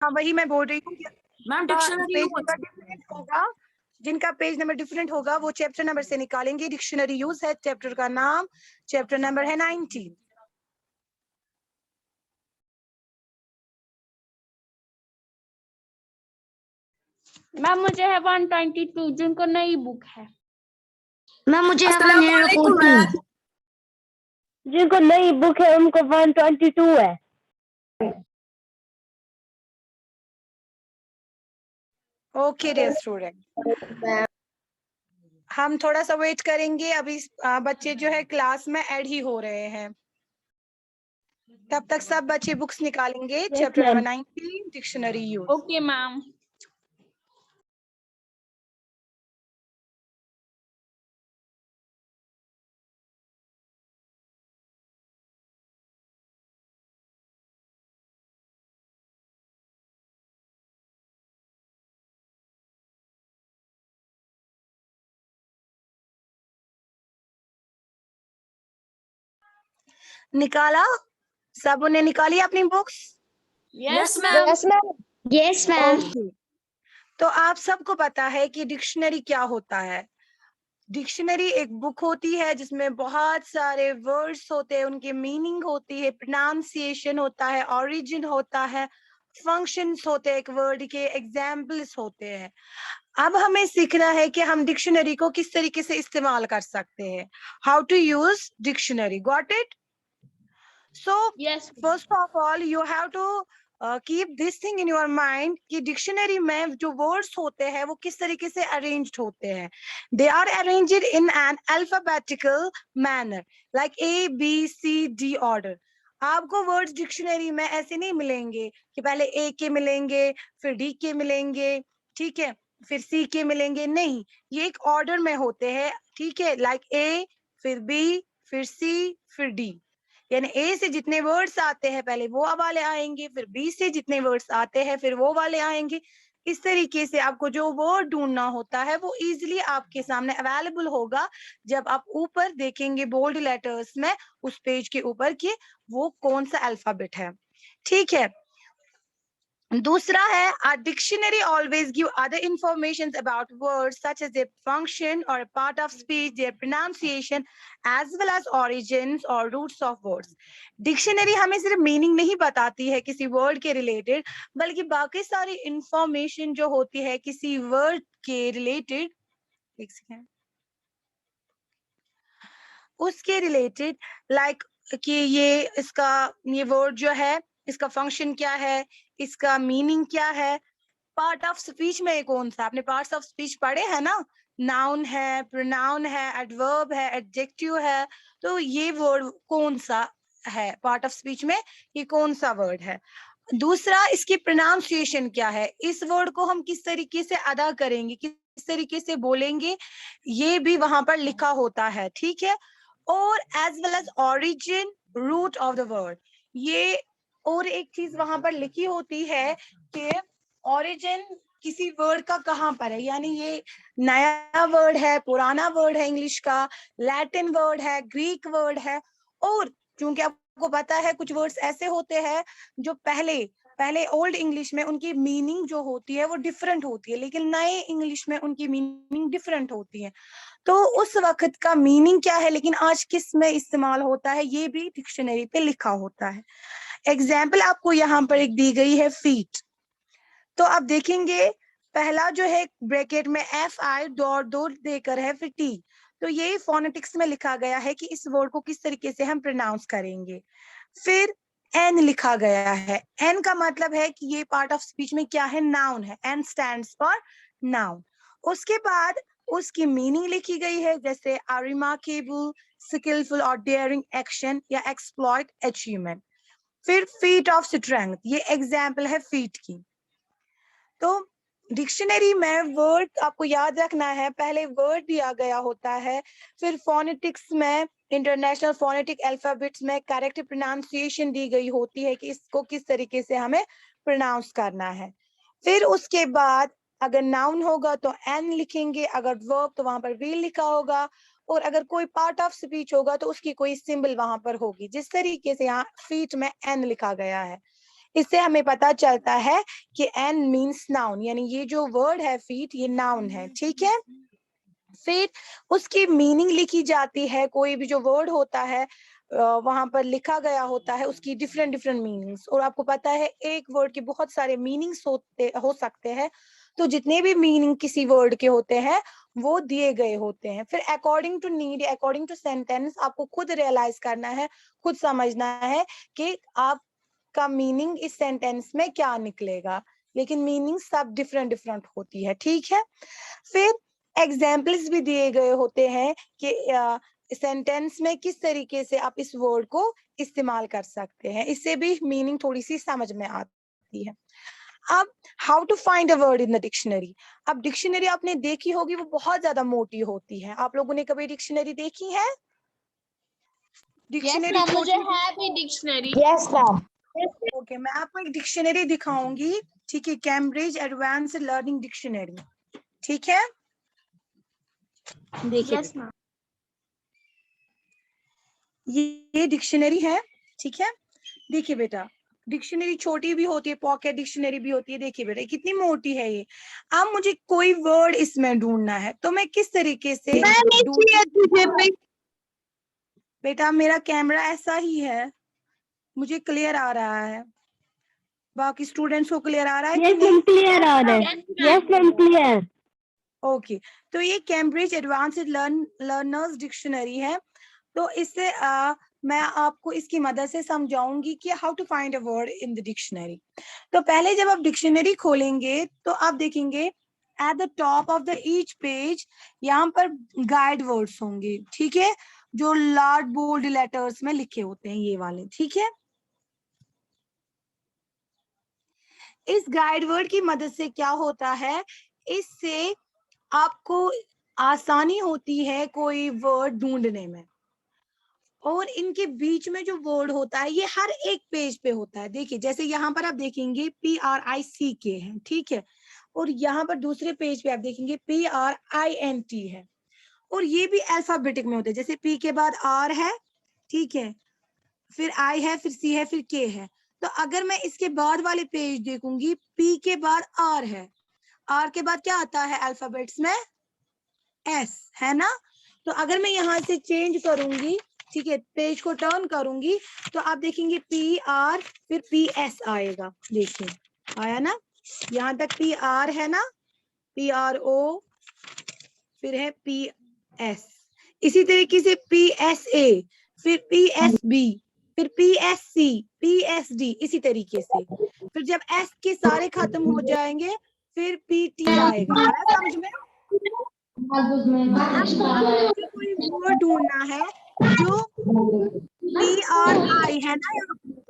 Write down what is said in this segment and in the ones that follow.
हाँ वही मैं बोल रही हूँ। Ma'am dictionary page number different होगा, जिनका पेज नंबर डिफरेंट होगा वो चैप्टर नंबर से निकालेंगे। डिक्शनरी यूज है, चैप्टर का नाम, चैप्टर नंबर है 19। मैम मुझे है 122 जिनको नई बुक है। मैम मुझे अस्सलामुअलैकुम मैम। जिनको नई बुक है उनको 122 है। ओके डियर स्टूडेंट, हम थोड़ा सा वेट करेंगे, अभी बच्चे जो है क्लास में ऐड ही हो रहे हैं। तब तक सब बच्चे बुक्स निकालेंगे। Chapter number 19 dictionary use. Okay ma'am. निकाला? सब ने निकाली अपनी books? Yes ma'am. Yes ma'am. Okay, तो आप सबको पता है कि डिक्शनरी क्या होता है। डिक्शनरी एक बुक होती है जिसमें बहुत सारे वर्ड्स होते हैं, उनकी मीनिंग होती है, प्रोनाउंसिएशन होता है, ओरिजिन होता है, फंक्शंस होते हैं, एक वर्ड के एग्जाम्पल्स होते हैं। अब हमें सीखना है कि हम डिक्शनरी को किस तरीके से इस्तेमाल कर सकते हैं। How to use dictionary, got it? So yes first of all you have to keep this thing in your mind कि डिक्शनरी में जो वर्ड्स होते हैं वो किस तरीके से अरेंज्ड होते हैं। They are arranged in an alphabetical manner, like A B C D order. आपको वर्ड्स डिक्शनरी में ऐसे नहीं मिलेंगे कि पहले ए के मिलेंगे, फिर डी के मिलेंगे, ठीक है, फिर सी के मिलेंगे, नहीं, ये एक ऑर्डर में होते हैं, ठीक है, लाइक ए, फिर बी, फिर सी, फिर डी। यानी ए से जितने वर्ड्स आते हैं पहले वो वाले आएंगे, फिर बी से जितने वर्ड्स आते हैं फिर वो वाले आएंगे। इस तरीके से आपको जो वर्ड ढूंढना होता है वो इजीली आपके सामने अवेलेबल होगा जब आप ऊपर देखेंगे बोल्ड लेटर्स में उस पेज के ऊपर कि वो कौन सा अल्फाबेट है, ठीक है। दूसरा है, a dictionary always give other informations about words such as their function or a part of speech, their pronunciation, as well as origins or roots of words. Dictionary हमें सिर्फ मीनिंग नहीं बताती है किसी वर्ड के रिलेटेड, बल्कि बाकी सारी इंफॉर्मेशन जो होती है किसी वर्ड के रिलेटेड, उसके रिलेटेड, लाइक कि ये वर्ड जो है इसका फंक्शन क्या है, इसका मीनिंग क्या है, पार्ट ऑफ स्पीच में कौन सा, आपने पार्ट्स ऑफ स्पीच पढ़े हैं ना, नाउन है, प्रोनाउन है, एडवर्ब है, एडजेक्टिव है, तो ये वर्ड कौन सा है पार्ट ऑफ स्पीच में, ये कौन सा वर्ड है। दूसरा, इसकी प्रोनाउंसिएशन क्या है, इस वर्ड को हम किस तरीके से अदा करेंगे, किस तरीके से बोलेंगे, ये भी वहां पर लिखा होता है, ठीक है। और as well as origin, root of the word, ये और एक चीज वहां पर लिखी होती है कि ऑरिजिन किसी वर्ड का कहाँ पर है, यानी ये नया वर्ड है, पुराना वर्ड है इंग्लिश का, लैटिन वर्ड है, ग्रीक वर्ड है। और क्योंकि आपको पता है कुछ वर्ड्स ऐसे होते हैं जो पहले ओल्ड इंग्लिश में उनकी मीनिंग जो होती है वो डिफरेंट होती है, लेकिन नए इंग्लिश में उनकी मीनिंग डिफरेंट होती है। तो उस वक्त का मीनिंग क्या है लेकिन आज किस में इस्तेमाल होता है, ये भी डिक्शनरी पे लिखा होता है। एग्जाम्पल आपको यहाँ पर एक दी गई है, फीट। तो आप देखेंगे पहला जो है ब्रैकेट में FI डॉट डॉट देकर है, फिर T, तो ये फोनेटिक्स में लिखा गया है कि इस वर्ड को किस तरीके से हम प्रोनाउंस करेंगे। फिर N लिखा गया है, N का मतलब है कि ये पार्ट ऑफ स्पीच में क्या है, नाउन है, N स्टैंड्स फॉर नाउन। उसके बाद उसकी मीनिंग लिखी गई है, जैसे a remarkable, skillful और daring action या exploit achievement। फिर फीट ऑफ स्ट्रेंथ, ये एग्जाम्पल है फीट की। तो डिक्शनरी में वर्ड आपको याद रखना है, पहले वर्ड दिया गया होता है, फिर फोनेटिक्स में, इंटरनेशनल फोनेटिक अल्फाबेट्स में करेक्ट प्रोनाउंसिएशन दी गई होती है कि इसको किस तरीके से हमें प्रोनाउंस करना है। फिर उसके बाद अगर नाउन होगा तो एन लिखेंगे, अगर वर्ब तो वहां पर वी लिखा होगा, और अगर कोई पार्ट ऑफ स्पीच होगा तो उसकी कोई सिंबल वहां पर होगी, जिस तरीके से यहाँ फीट में एन लिखा गया है। इससे हमें पता चलता है कि एन मीन्स नाउन, यानी ये जो वर्ड है फीट ये नाउन है, ठीक है। फिर उसकी मीनिंग लिखी जाती है, कोई भी जो वर्ड होता है वहां पर लिखा गया होता है उसकी डिफरेंट डिफरेंट मीनिंग्स, और आपको पता है एक वर्ड के बहुत सारे मीनिंग्स हो सकते हैं, तो जितने भी मीनिंग किसी वर्ड के होते हैं वो दिए गए होते हैं। फिर according to need, according to sentence, आपको खुद रियलाइज करना है, खुद समझना है कि आपका मीनिंग इस सेंटेंस में क्या निकलेगा, लेकिन मीनिंग सब डिफरेंट डिफरेंट होती है, ठीक है। फिर एग्जाम्पल्स भी दिए गए होते हैं कि सेंटेंस में किस तरीके से आप इस वर्ड को इस्तेमाल कर सकते हैं, इससे भी मीनिंग थोड़ी सी समझ में आती है। अब how to find a word in the dictionary. अब डिक्शनरी आपने देखी होगी, वो बहुत ज्यादा मोटी होती है। आप लोगों ने कभी डिक्शनरी देखी है? डिक्शनरी मुझे है भी डिक्शनरी। Yes, ma'am. ओके, मैं आपको एक डिक्शनरी दिखाऊंगी, ठीक है, कैम्ब्रिज एडवांस्ड लर्निंग डिक्शनरी, ठीक है। देखिए यस मैम। ये डिक्शनरी है, ठीक है। देखिए बेटा, डिक्शनरी छोटी भी होती है, पॉकेट डिक्शनरी भी होती है। देखिए बेटा कितनी मोटी है ये। अब मुझे कोई वर्ड इसमें ढूंढना है, तो मैं किस तरीके से ढूंढूं? बेटा मेरा कैमरा ऐसा ही है, मुझे क्लियर आ रहा है, बाकी स्टूडेंट्स को क्लियर आ रहा है कि Yes, नहीं? ma'am. Clear order. Yes, ma'am. Clear. Okay, तो ये कैम्ब्रिज एडवांस्ड लर्नर्स डिक्शनरी है। तो इससे मैं आपको इसकी मदद से समझाऊंगी कि how to find a word in the dictionary. तो पहले जब आप डिक्शनरी खोलेंगे तो आप देखेंगे at the top of the each page यहाँ पर गाइड वर्ड्स होंगे, ठीक है, जो लार्ज बोल्ड लेटर्स में लिखे होते हैं, ये वाले, ठीक है। इस गाइड वर्ड की मदद से क्या होता है, इससे आपको आसानी होती है कोई वर्ड ढूंढने में, और इनके बीच में जो वर्ड होता है ये हर एक पेज पे होता है। देखिए जैसे यहाँ पर आप देखेंगे PRICK है, ठीक है, और यहाँ पर दूसरे पेज पे आप देखेंगे PRINT है, और ये भी अल्फाबेटिक में होते हैं। जैसे P के बाद R है, ठीक है, फिर I है, फिर C है, फिर K है। तो अगर मैं इसके बाद वाले पेज देखूंगी, P के बाद R है, R के बाद क्या आता है अल्फाबेट्स में? S, है ना। तो अगर मैं यहाँ से चेंज करूंगी, ठीक है, पेज को टर्न करूंगी, तो आप देखेंगे PR फिर PS आएगा। देखिए आया ना, यहाँ तक PR है ना, PRO फिर है PS, इसी तरीके से PSA फिर PSB फिर PSC PSD, इसी तरीके से। फिर जब S के सारे खत्म हो जाएंगे फिर PT आएगा। आया समझ में? मुझे कोई वर्ड ढूंढना है जो PRI है ना,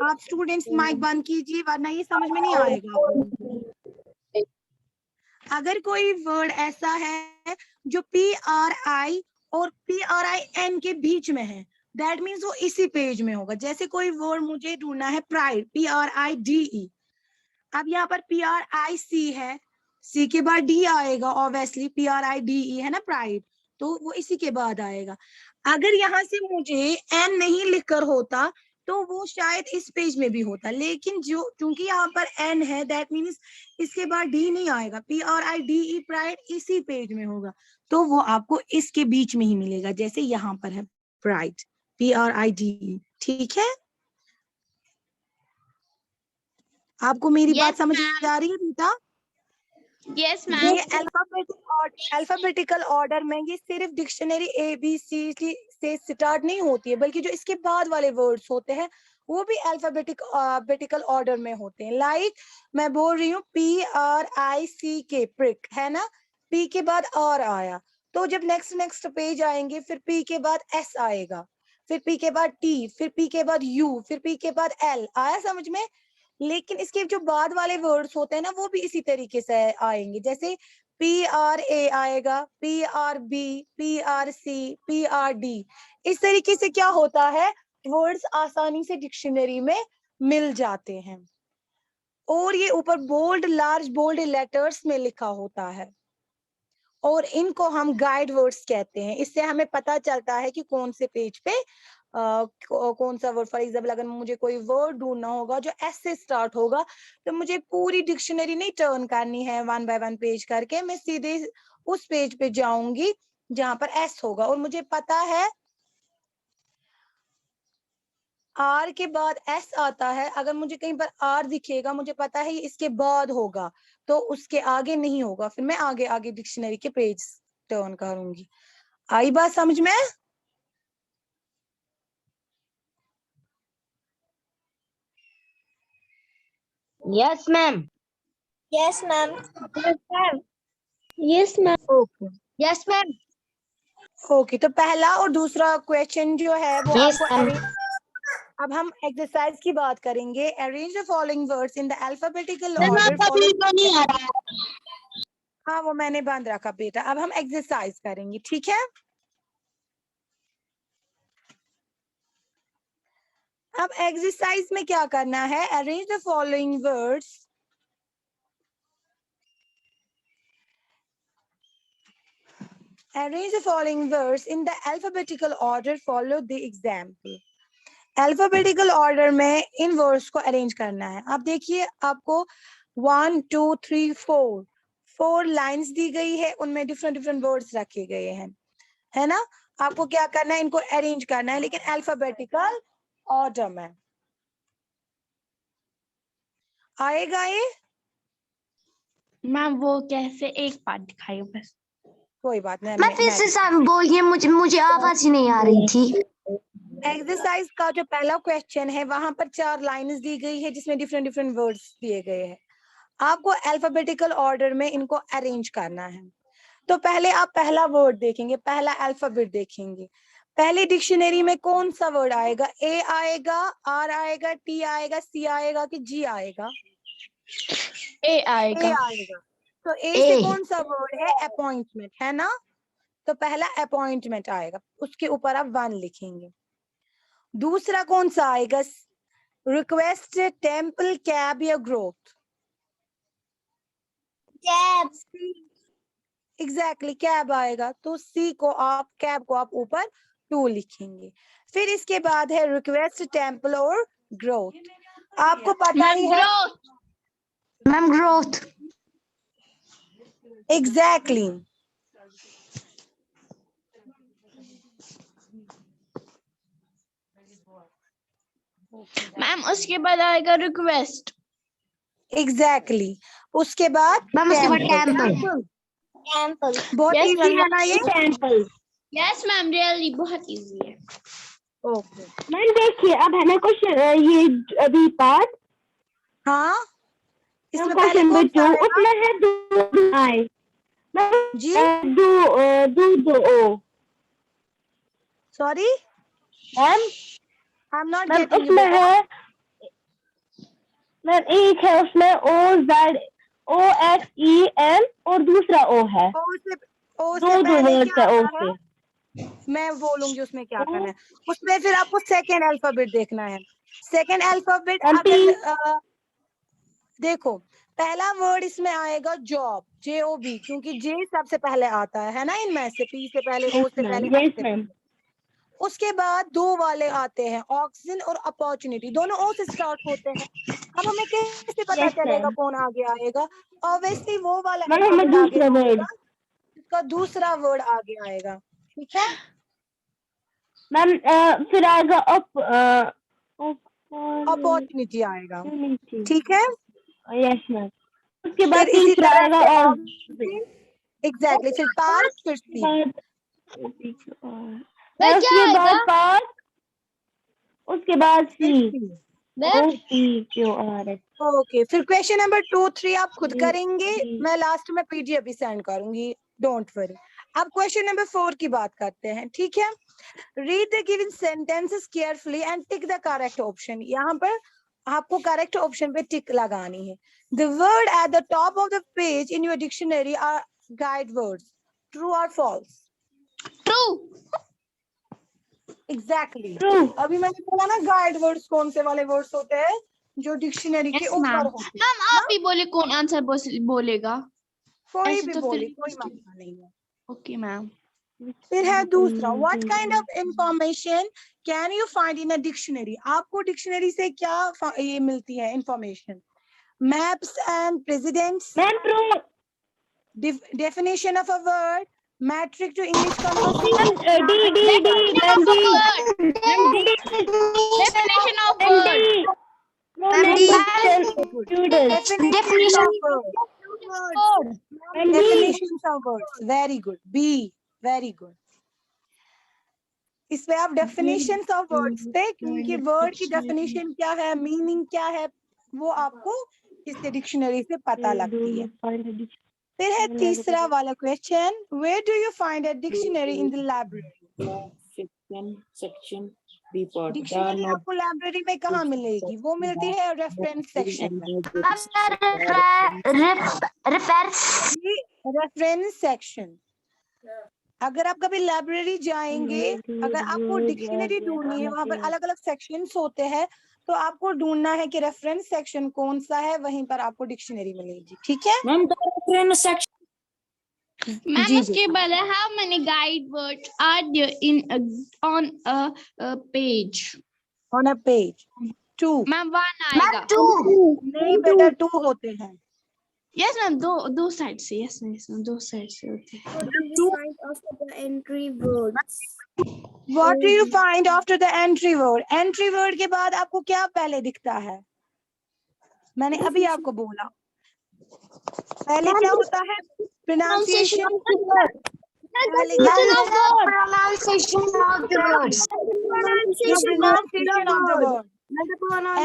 आप स्टूडेंट्स माइक बंद कीजिए वरना ये समझ में नहीं आएगा आप लोगों को। अगर कोई वर्ड ऐसा है जो PRI और PRIN के बीच में है, दैट मीन्स वो इसी पेज में होगा। जैसे कोई वर्ड मुझे ढूंढना है प्राइड, PRIDE, अब यहाँ पर PRIC है, C के बाद D आएगा, ऑब्वियसली PRIDE है ना प्राइड, तो वो इसी के बाद आएगा। अगर यहाँ से मुझे N नहीं लिखकर होता तो वो शायद इस पेज में भी होता, लेकिन जो क्योंकि यहाँ पर N है दैट मीन्स इसके बाद D नहीं आएगा, PRIDE प्राइड इसी पेज में होगा, तो वो आपको इसके बीच में ही मिलेगा। जैसे यहाँ पर है प्राइड, PRIDE, ठीक है। आपको मेरी बात समझ आ रही है बेटा? यस ये अल्फाबेटिकल ऑर्डर में ये सिर्फ डिक्शनरी ABCD से स्टार्ट नहीं होती है, बल्कि जो इसके बाद वाले वर्ड्स होते हैं वो भी अल्फाबेटिकल ऑर्डर में होते हैं। लाइक मैं बोल रही हूँ PRICK प्रिक, है ना, P के बाद R आया, तो जब नेक्स्ट पेज आएंगे फिर P के बाद S आएगा, फिर P के बाद T, फिर P के बाद U, फिर P के बाद L। आया समझ में? लेकिन इसके जो बाद वाले वर्ड्स होते हैं ना वो भी इसी तरीके से आएंगे। जैसे PRA आएगा, PRB, PRC, PRD, इस तरीके से क्या होता है, वर्ड्स आसानी से डिक्शनरी में मिल जाते हैं, और ये ऊपर बोल्ड, लार्ज बोल्ड लेटर्स में लिखा होता है, और इनको हम गाइड वर्ड्स कहते हैं। इससे हमें पता चलता है कि कौन से पेज पे कौन सा वर्ड, फॉर एग्जाम्पल अगर मुझे कोई वर्ड ढूंढना होगा जो एस से स्टार्ट होगा, तो मुझे पूरी डिक्शनरी नहीं टर्न करनी है 1 बाय 1 पेज करके, मैं सीधे उस पेज पे जाऊंगी जहां पर एस होगा, और मुझे पता है आर के बाद एस आता है। अगर मुझे कहीं पर आर दिखेगा, मुझे पता है ये इसके बाद होगा, तो उसके आगे नहीं होगा, फिर मैं आगे आगे डिक्शनरी के पेज टर्न करूंगी। आई बात समझ में? Yes, ma'am. Yes, ma'am. Yes, ma'am. Yes, ma'am. Okay Yes, ma'am. Okay, तो पहला और दूसरा क्वेश्चन जो है वो Yes, आपको ma'am. अब हम एक्सरसाइज की बात करेंगे। Arrange the following words in the alphabetical ma'am order. आपका वीडियो नहीं आ रहा है। हाँ, वो मैंने बंद रखा बेटा। अब हम एक्सरसाइज करेंगे, ठीक है? अब एक्सरसाइज में क्या करना है? Arrange the following words Arrange the following words in the alphabetical order. Follow the example. Alphabetical order में इन words को arrange करना है। अब देखिए, आपको 1 2 3 4 lines दी गई है, उनमें different words रखे गए हैं, है ना? आपको क्या करना है? इनको arrange करना है, लेकिन alphabetical order में। आएगा ये? मैम वो कैसे, एक बार दिखाइए बस। कोई बात नहीं। मैं फिर से बोलिए, मुझे आवाज ही नहीं आ रही थी। एक्सरसाइज का जो पहला क्वेश्चन है, वहां पर 4 लाइन्स दी गई है जिसमें डिफरेंट वर्ड्स दिए गए हैं। आपको अल्फाबेटिकल ऑर्डर में इनको अरेंज करना है। तो पहले आप पहला वर्ड देखेंगे, पहला अल्फाबेट देखेंगे। पहले डिक्शनरी में कौन सा वर्ड आएगा? ए आएगा, आर आएगा, टी आएगा, सी आएगा कि जी आएगा? ए ए आएगा। आएगा। तो ए से कौन सा वर्ड है? अपॉइंटमेंट, है ना? तो पहला अपॉइंटमेंट आएगा, उसके ऊपर आप 1 लिखेंगे। दूसरा कौन सा आएगा? रिक्वेस्ट, टेम्पल, कैब या ग्रोथ? Cab. एग्जैक्टली कैब आएगा, तो सी को आप, कैब को आप ऊपर 2 लिखेंगे। फिर इसके बाद है रिक्वेस्ट, टेम्पल और ग्रोथ। आपको पता ही है। Ma'am growth. एग्जैक्टली। मैम उसके बाद आएगा रिक्वेस्ट। एग्जैक्टली। उसके बाद मैम उसके बाद टेम्पल। Temple. बहुत Yes, इजी ma'am. है ना ये? टेम्पल। यस मैम, रियली बहुत इजी है। ओके। मैम देखिए, अब है ना कुछ ये अभी पार्ट हाँ, इसमें पहले क्वेश्चन कौन सा नंबर 2 आएगा? उसमें है दो आई जी दो ओ। Sorry, ma'am I am not ma'am getting you उसमें बेटा। है, मैम एक है उसमें OZOFEM और दूसरा O है। ओ से दो पहले वर्ड्स क्या है O आता है? से। मैं बोलूंगी उसमें क्या करना है। उसमें फिर आपको सेकेंड अल्फाबेट देखना है। सेकेंड अल्फाबेट अगर देखो, पहला वर्ड इसमें आएगा जॉब, JOB, क्योंकि जे सबसे पहले आता है ना इनमें से, पी से पहले, ओ से पहले, एस से पहले। उसके बाद 2 वाले आते हैं, ऑक्सीजन और अपॉर्चुनिटी, दोनों ओ से स्टार्ट होते हैं। अब हमें कैसे पता चलेगा कौन आगे आएगा? ऑब्वियसली वो वाला अल्फाबेट आगे आएगा, इसका दूसरा वर्ड आगे आएगा, ठीक है? मैम फिर आएगा अपॉर्चुनिटी आएगा, ठीक है? Yes ma'am. उसके बाद फिर इसी तीसरा तरह आएगा से और एग्जैक्टली, फिर पार्क, फिर सी। उसके बाद पार्क, उसके बाद सी। ओके, फिर क्वेश्चन नंबर 2 3 आप खुद करेंगे, मैं लास्ट में पीडीएफ भी सेंड करूंगी, डोंट वरी। अब क्वेश्चन नंबर 4 की बात करते हैं, ठीक है? Read the given sentences carefully and tick the correct option. यहाँ पर आपको करेक्ट ऑप्शन पे टिक लगानी है। The word at the top of the page in your dictionary are guide words, true और फॉल्स? ट्रू। एग्जैक्टली। अभी मैंने बोला ना, गाइड वर्ड्स कौन से वाले वर्ड्स होते हैं जो डिक्शनरी के ऊपर होते हैं। मैम आप ही बोले कौन आंसर बोलेगा। कोई ऐसे भी तो बोले, फिर कोई मसला नहीं है। Okay ma'am. फिर है दूसरा, what kind of information can you find in a dictionary? आपको डिक्शनरी से क्या ये मिलती है information? Maps and presidents, ma'am pro definition of a word, metric to English conversation. D D D ma'am D Definition of ma'am word. D Definition of words. Definitions of words. Very good. B. Very good. इस पे आप definitions of words पे, क्योंकि word की definition क्या है, meaning क्या है, वो आपको इससे डिक्शनरी से पता लगती है। फिर है तीसरा वाला question, where do you find a dictionary in the library? section report. Dictionary आपको लाइब्रेरी में कहाँ मिलेगी? वो मिलती है रेफरेंस सेक्शन में। Reference section. अगर आप कभी लाइब्रेरी जाएंगे, अगर आपको डिक्शनरी ढूंढनी है, वहां पर अलग अलग सेक्शंस होते हैं, तो आपको ढूंढना है कि रेफरेंस सेक्शन कौन सा है, वहीं पर आपको डिक्शनरी मिलेगी। ठीक है मैम रेफरेंस सेक्शन Ma'am, उसके बाद how many guide words are there in on a page? On a page 2। Ma'am, one आएगा. नहीं बेटा 2 होते हैं। Yes, ma'am. दो साइड से. Yes, ma'am. दो साइड से होते हैं. What do you find after the entry word? Entry word के बाद आपको क्या पहले दिखता है? मैंने अभी आपको बोला, पहले क्या होता है? Pronunciation of the word. Pronunciation of the word.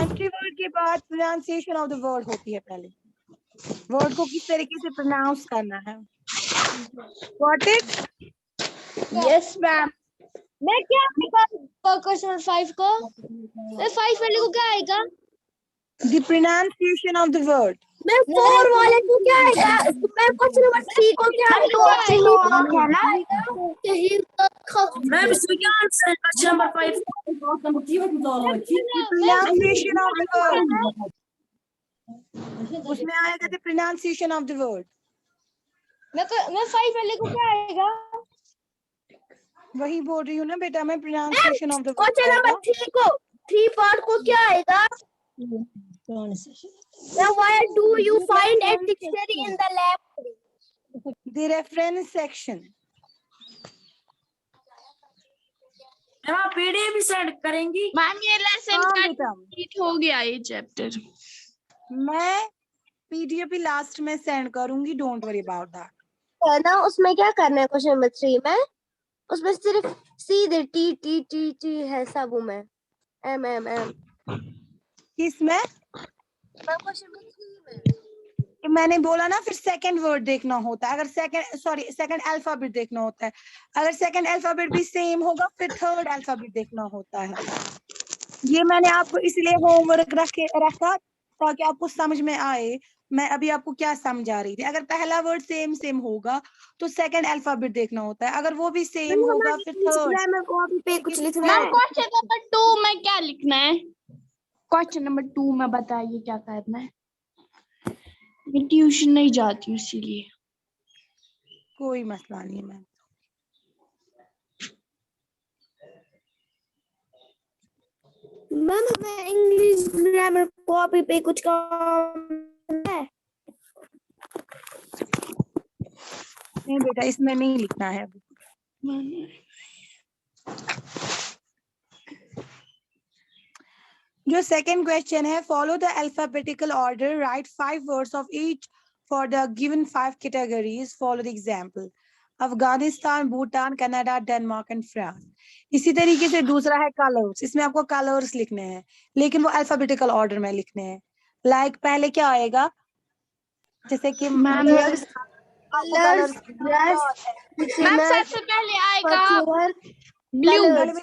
Entry word के बाद pronunciation of the word होती है। पहले वर्ड को किस तरीके से प्रोनाउंस करना है। Got it? Yes, ma'am. मैं क्या क्वेश्चन 5 को 5 वाले को क्या आएगा? The pronunciation of the word. मैं 4 वाले को क्या आएगा? मैं क्वेश्चन नंबर 3 को क्या आएगा? है ना? मैम विज्ञान से question number 5 The pronunciation of the word. उसमें आएगा the pronunciation of the word. मैं 5 वाले को क्या आएगा? वही बोल रही हूँ ना बेटा मैं, pronunciation of the word. Question number 3 को 3 पार्ट को क्या आएगा? Now where do you find a dictionary in the library? The reference section. Ma'am आप पीडीएफ भी सेंड करेंगी? Ma'am, ये lesson हाँ का बेटा, complete हो गया ये chapter. मैं पीडीएफ भी लास्ट में सेंड करूंगी, डोंट वरी अबाउट दैट। है ना, उसमें क्या करना है क्वेश्चन नंबर 3 में? उसमें सिर्फ सीधे टी टी टी टी है सब में, एम एम एम। किसमें? क्वेश्चन नंबर 3 में मैंने बोला ना, फिर सेकंड वर्ड देखना होता है, अगर सेकंड अल्फाबेट देखना होता है। अगर सेकंड अल्फाबेट भी सेम होगा, फिर थर्ड अल्फाबेट देखना होता है। ये मैंने आपको इसलिए होमवर्क रखा ताकि आपको समझ में आए मैं अभी आपको क्या समझा रही थी। अगर पहला वर्ड सेम होगा तो सेकंड अल्फाबेट देखना होता है, अगर वो भी सेम होगा फिर थर्ड। कुछ लिखना Ma'am, है। question number 2 में क्या लिखना है? Question number 2 में बताइए क्या करना है? मैं ट्यूशन नहीं जाती हूँ इसीलिए। कोई मसला नहीं है मैम। मैम हमें इंग्लिश ग्रामर कॉपी पे कुछ काम है? नहीं बेटा इसमें नहीं लिखना है। जो सेकंड क्वेश्चन है, follow the alphabetical order, right 5 words of each for the given 5 categories, follow the example. Afghanistan, Bhutan, Canada, Denmark and France. इसी तरीके से दूसरा है कलर्स, इसमें आपको कलर्स लिखने हैं लेकिन वो अल्फाबेटिकल ऑर्डर में लिखने हैं। लाइक पहले क्या आएगा, जैसे कि मैम सबसे पहले आएगा ब्लू।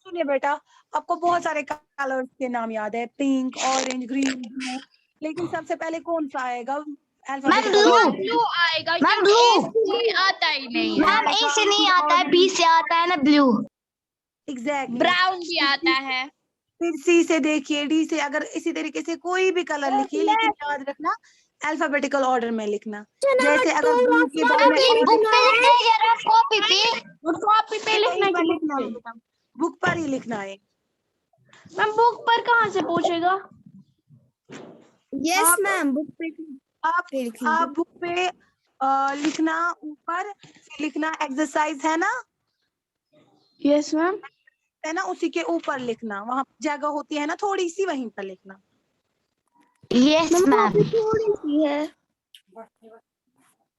सुनिए बेटा, आपको बहुत सारे कलर्स के नाम याद है, पिंक, ऑरेंज, ग्रीन, ब्लू, लेकिन सबसे पहले कौन सा आएगा? ब्लू आएगा। मैम ब्लू आता ही नहीं। मैम ए से नहीं आता है, बी से आता है ना ब्लू। एग्जैक्टली। ब्राउन भी आता है। फिर सी से देखिए, डी से, अगर इसी तरीके से कोई भी कलर लिखिए, लेकिन याद रखना अल्फाबेटिकल ऑर्डर में लिखना। जैसे अगर ब्लू के बाद में कॉपी पे लिखना पर है लिखना है बेटा, बुक पर ही लिखना है। मैम बुक पर कहाँ से पूछेगा? यस मैम, बुक पे आप बुक पे लिखना ऊपर, फिर लिखना एक्सरसाइज है ना, यस मैम। है ना, उसी के ऊपर लिखना, वहां जगह होती है ना थोड़ी सी, वहीं पर लिखना। Yes ma'am. थोड़ी सी है।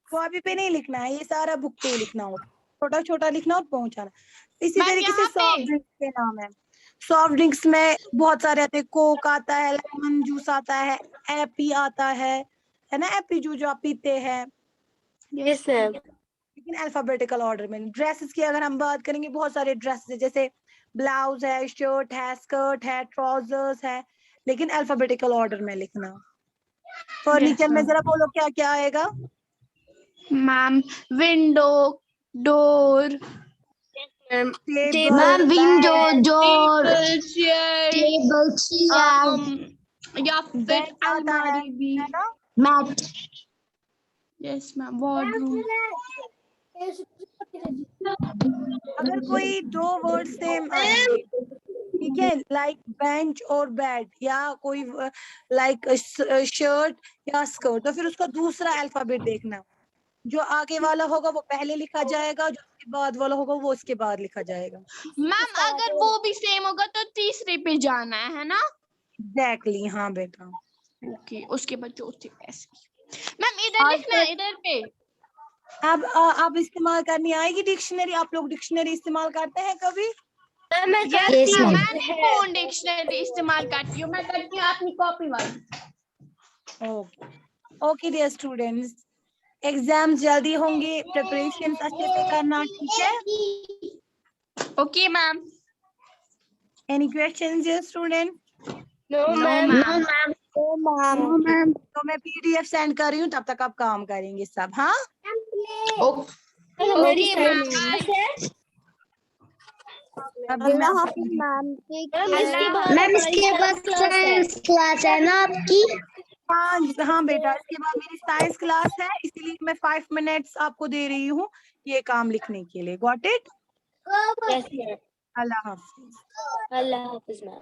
कॉपी पे नहीं लिखना है, ये सारा बुक पे ही लिखना होगा, छोटा छोटा लिखना और पहुंचाना। इसी मैम तरीके से यहाँ पे सॉफ्ट ड्रिंक्स के नाम है। सॉफ्ट ड्रिंक्स में बहुत सारे आते हैं, कोक आता है, लेमन जूस आता है, एपी आता है ना, एपी जूस जो आप पीते हैं, यस मैम। लेकिन अल्फाबेटिकल ऑर्डर में। ड्रेसेस की अगर हम बात करेंगे, बहुत सारे ड्रेसेस है, जैसे ब्लाउज है, शर्ट है, स्कर्ट है, ट्राउजर्स है, लेकिन अल्फाबेटिकल ऑर्डर में लिखना। फर्नीचर में जरा बोलो क्या क्या आएगा। Ma'am window, door, table, window, bed, door, table, chair या फिर बेंच आता है अलमारी भी। ना। मैट। Yes ma'am. वार्डरूम। अगर कोई दो वर्ड सेम आएंगे, ठीक है, लाइक बेंच और बेड, या कोई लाइक शर्ट या स्कर्ट, तो फिर उसका दूसरा अल्फाबेट देखना, जो आगे वाला होगा वो पहले लिखा जाएगा, जो उसके बाद वाला होगा वो उसके बाद लिखा जाएगा। मैम अगर वो भी सेम होगा तो तीसरे पे जाना है ना? एग्जैक्टली, हाँ बेटा। ओके, उसके बाद चौथे पे ऐसे। मैम इधर लिखना है, इधर पे। अब आप इस्तेमाल करनी आएगी डिक्शनरी? आप लोग डिक्शनरी इस्तेमाल करते हैं कभी? Yes ma'am. मैं कौन डिक्शनरी इस्तेमाल करती हूँ? मैं करती हूँ अपनी कॉपी वाली। ओके डियर स्टूडेंट्स, एग्जाम्स जल्दी होंगे, प्रिपरेशन अच्छे से करना, ठीक है? Okay ma'am. Any questions dear student? No ma'am. तो मैं पीडीएफ सेंड कर रही हूँ, तब तक आप काम करेंगे सब। हाँ, हमारी मैम। अल्लाह हाफिज मैम। मैम इसके बाद साइंस क्लास है ना आपकी? हाँ बेटा, इसके बाद मेरी साइंस क्लास है, इसीलिए मैं 5 मिनट्स आपको दे रही हूँ ये काम लिखने के लिए। Got it? Yes ma'am. Allah Hafiz. Allah Hafiz ma'am.